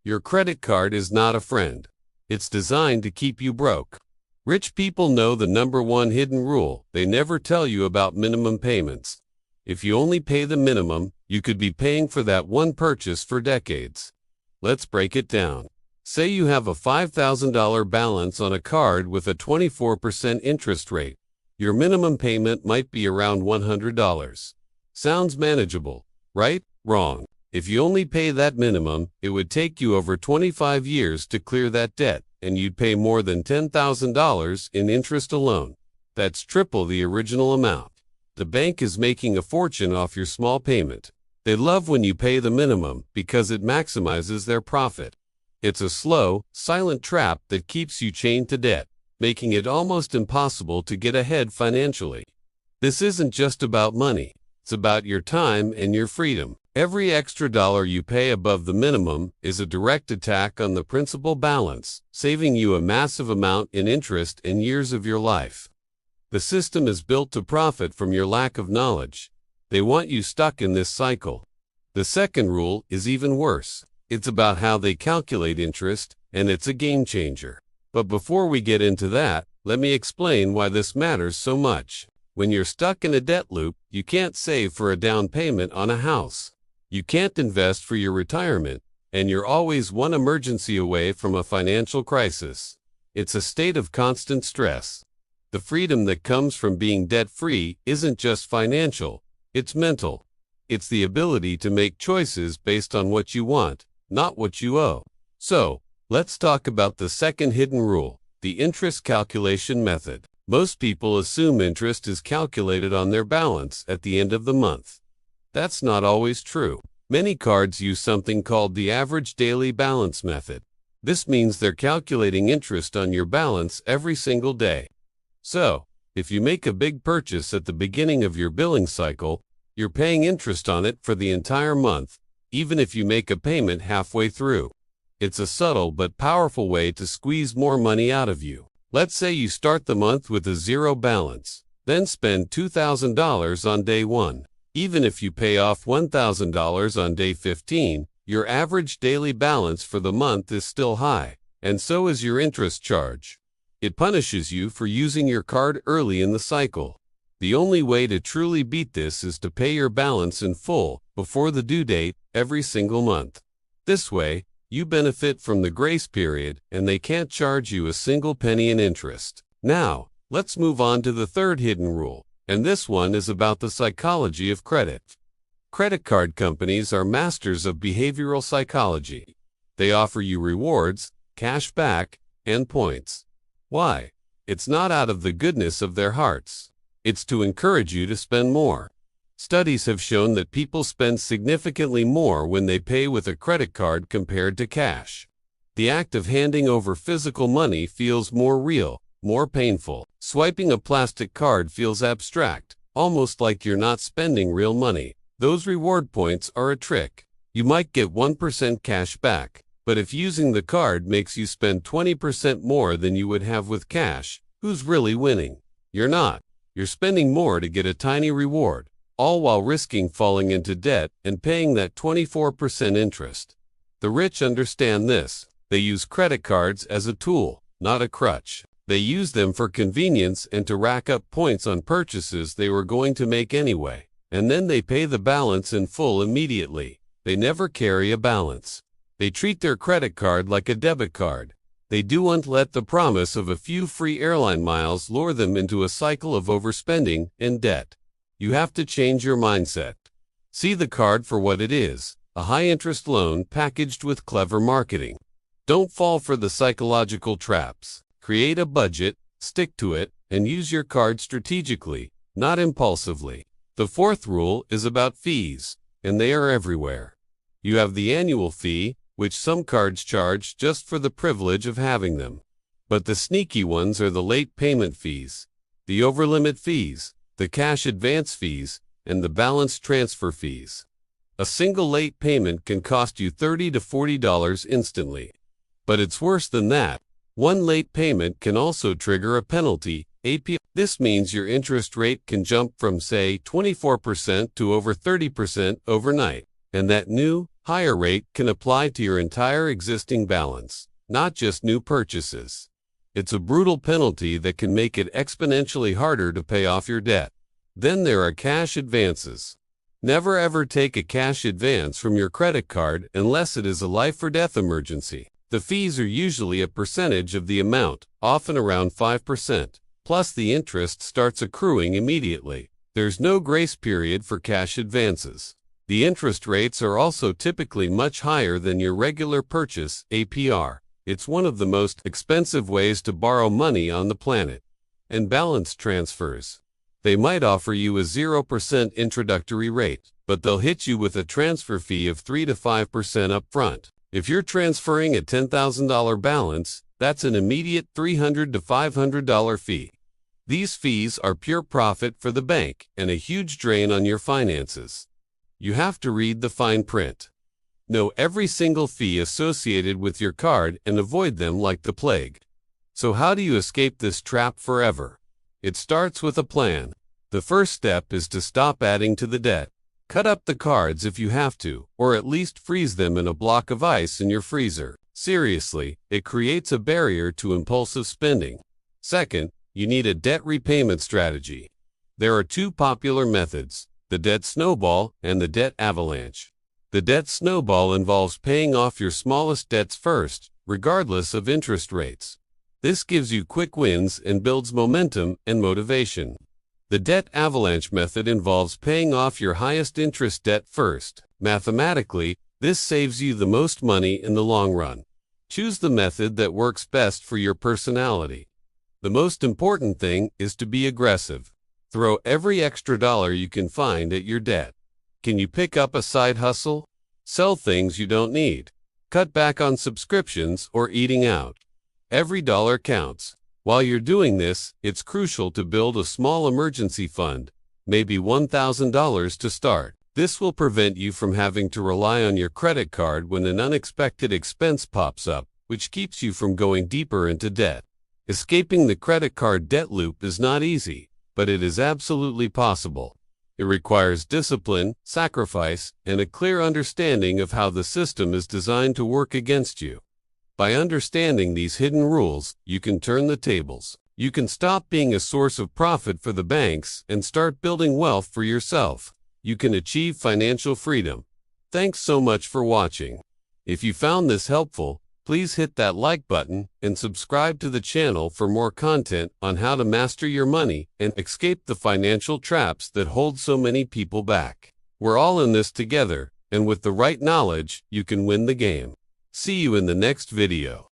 Your credit card is not a friend. It's designed to keep you broke. Rich people know the number one hidden rule. They never tell you about minimum payments. If you only pay the minimum, you could be paying for that one purchase for decades. Let's break it down. Say you have a $5,000 balance on a card with a 24% interest rate. Your minimum payment might be around $100. Sounds manageable, right? Wrong. If you only pay that minimum, it would take you over 25 years to clear that debt, and you'd pay more than $10,000 in interest alone. That's triple the original amount. The bank is making a fortune off your small payment. They love when you pay the minimum because it maximizes their profit. It's a slow, silent trap that keeps you chained to debt, making it almost impossible to get ahead financially. This isn't just about money. It's about your time and your freedom. Every extra dollar you pay above the minimum is a direct attack on the principal balance, saving you a massive amount in interest and years of your life. The system is built to profit from your lack of knowledge. They want you stuck in this cycle. The second rule is even worse. It's about how they calculate interest, and it's a game changer. But before we get into that, let me explain why this matters so much. When you're stuck in a debt loop, you can't save for a down payment on a house. You can't invest for your retirement, and you're always one emergency away from a financial crisis. It's a state of constant stress. The freedom that comes from being debt-free isn't just financial, it's mental. It's the ability to make choices based on what you want, not what you owe. So, let's talk about the second hidden rule, the interest calculation method. Most people assume interest is calculated on their balance at the end of the month. That's not always true. Many cards use something called the average daily balance method. This means they're calculating interest on your balance every single day. So, if you make a big purchase at the beginning of your billing cycle, you're paying interest on it for the entire month, even if you make a payment halfway through. It's a subtle but powerful way to squeeze more money out of you. Let's say you start the month with a zero balance, then spend $2,000 on day 1. Even if you pay off $1,000 on day 15, your average daily balance for the month is still high, and so is your interest charge. It punishes you for using your card early in the cycle. The only way to truly beat this is to pay your balance in full before the due date every single month. This way, you benefit from the grace period, and they can't charge you a single penny in interest. Now, let's move on to the third hidden rule, and this one is about the psychology of credit. Credit card companies are masters of behavioral psychology. They offer you rewards, cash back, and points. Why? It's not out of the goodness of their hearts. It's to encourage you to spend more. Studies have shown that people spend significantly more when they pay with a credit card compared to cash. The act of handing over physical money feels more real, more painful. Swiping a plastic card feels abstract, almost like you're not spending real money. Those reward points are a trick. You might get 1% cash back, but if using the card makes you spend 20% more than you would have with cash, who's really winning? You're not. You're spending more to get a tiny reward, all while risking falling into debt and paying that 24% interest. The rich understand this. They use credit cards as a tool, not a crutch. They use them for convenience and to rack up points on purchases they were going to make anyway, and then they pay the balance in full immediately. They never carry a balance. They treat their credit card like a debit card. They don't let the promise of a few free airline miles lure them into a cycle of overspending and debt. You have to change your mindset. See the card for what it is, a high-interest loan packaged with clever marketing. Don't fall for the psychological traps. Create a budget, stick to it, and use your card strategically, not impulsively. The fourth rule is about fees, and they are everywhere. You have the annual fee, which some cards charge just for the privilege of having them. But the sneaky ones are the late payment fees, the overlimit fees, the cash advance fees, and the balance transfer fees. A single late payment can cost you $30 to $40 instantly. But it's worse than that. One late payment can also trigger a penalty, APR. This means your interest rate can jump from, say, 24% to over 30% overnight. And that new, Higher rate can apply to your entire existing balance, not just new purchases. It's a brutal penalty that can make it exponentially harder to pay off your debt. Then there are cash advances. Never ever take a cash advance from your credit card unless it is a life or death emergency. The fees are usually a percentage of the amount, often around 5%, plus the interest starts accruing immediately. There's no grace period for cash advances. The interest rates are also typically much higher than your regular purchase APR. It's one of the most expensive ways to borrow money on the planet. And balance transfers. They might offer you a 0% introductory rate, but they'll hit you with a transfer fee of 3 to 5% up front. If you're transferring a $10,000 balance, that's an immediate $300 to $500 fee. These fees are pure profit for the bank and a huge drain on your finances. You have to read the fine print. Know every single fee associated with your card and avoid them like the plague. So how do you escape this trap forever? It starts with a plan. The first step is to stop adding to the debt. Cut up the cards if you have to, or at least freeze them in a block of ice in your freezer. Seriously, it creates a barrier to impulsive spending. Second, you need a debt repayment strategy. There are two popular methods: the debt snowball and the debt avalanche. The debt snowball involves paying off your smallest debts first, regardless of interest rates. This gives you quick wins and builds momentum and motivation. The debt avalanche method involves paying off your highest interest debt first. Mathematically, this saves you the most money in the long run. Choose the method that works best for your personality. The most important thing is to be aggressive. Throw every extra dollar you can find at your debt. Can you pick up a side hustle? Sell things you don't need. Cut back on subscriptions or eating out. Every dollar counts. While you're doing this, it's crucial to build a small emergency fund, maybe $1,000 to start. This will prevent you from having to rely on your credit card when an unexpected expense pops up, which keeps you from going deeper into debt. Escaping the credit card debt loop is not easy, but it is absolutely possible. It requires discipline, sacrifice, and a clear understanding of how the system is designed to work against you. By understanding these hidden rules, you can turn the tables. You can stop being a source of profit for the banks and start building wealth for yourself. You can achieve financial freedom. Thanks so much for watching. If you found this helpful, please hit that like button and subscribe to the channel for more content on how to master your money and escape the financial traps that hold so many people back. We're all in this together, and with the right knowledge, you can win the game. See you in the next video.